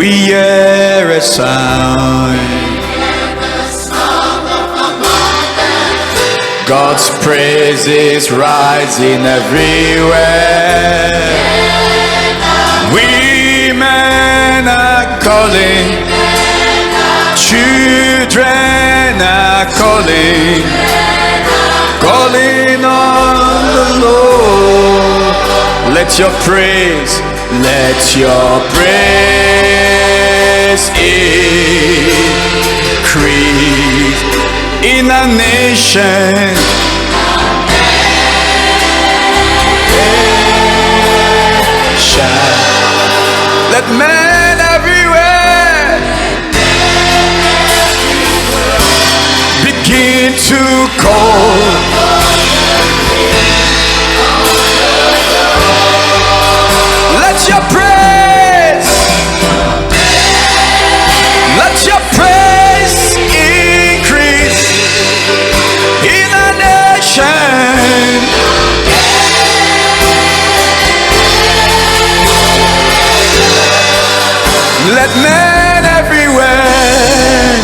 We hear a sound. God's praise is rising everywhere. Women are calling, children are calling, calling on the Lord. Let your praise increase in a nation. Let men everywhere begin to call. Let your praise, let your praise increase in a nation. Let men everywhere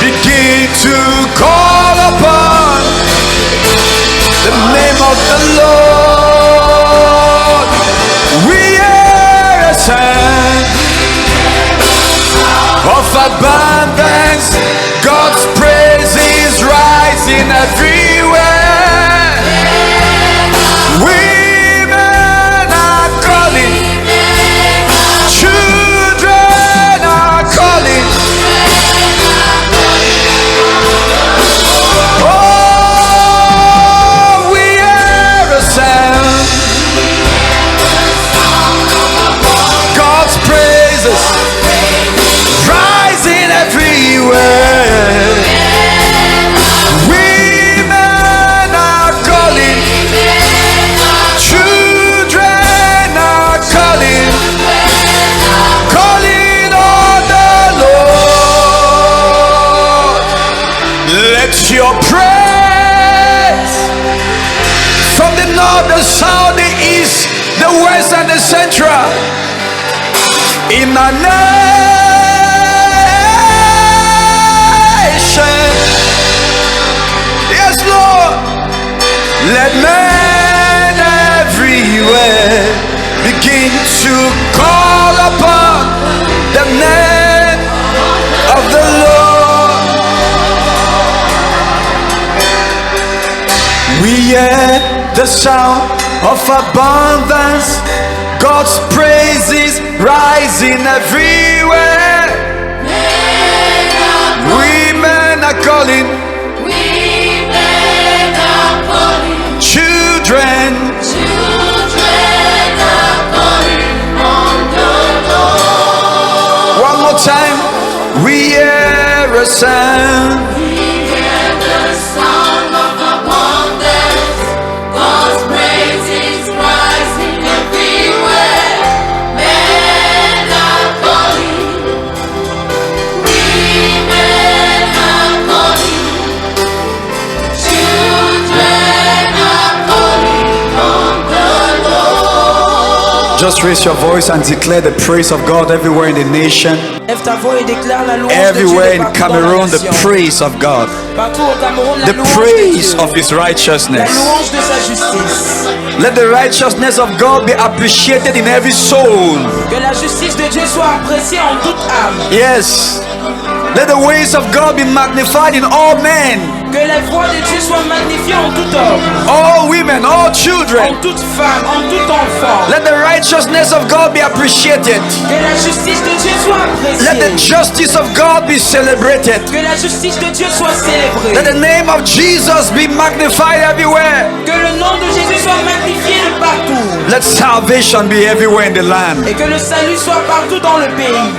begin to call upon the name of the Lord. We hear a sound of abundance. God's praise is rising everywhere. Women are calling, children are calling. Oh, we hear a sound. God's praises rising everywhere. Women are calling, children are calling, calling on the Lord. Let your praise from the north, the south, the east, the west, and the central in our nation. Yes, Lord. Let men everywhere begin to call upon the name of the Lord. We hear the sound of abundance. God's praises rising everywhere. Women are calling, children are calling on the Lord. One more time. We hear a sound. We hear the sound of abundance. God's praise is rising everywhere. Men are calling, women are calling, children are calling on the Lord. Just raise your voice and declare the praise of God everywhere in the nation. Lève ta voix et déclare la louange de Dieu Everywhere in partout dans la Cameroon, the nation. praise of God, Partout au Cameroun, la the louange de praise Dieu. of His La righteousness. louange de sa justice. Let the righteousness of God be appreciated in every soul. Que la justice de Dieu soit appréciée en toute âme. Yes. Let the ways of God be magnified in all men, Que les voix de Dieu soient magnifiées en tout homme, all women, all en children. toute femme, en tout enfant. Let the righteousness of God be appreciated. Que la justice de Dieu soit Let the appréciée. justice of God be celebrated. Que la justice de Dieu soit célébrée. Let the name of Jesus be magnified everywhere. Que le nom de Jésus soit magnifié de partout. Let salvation be everywhere in the land. Et que le salut soit partout dans le pays.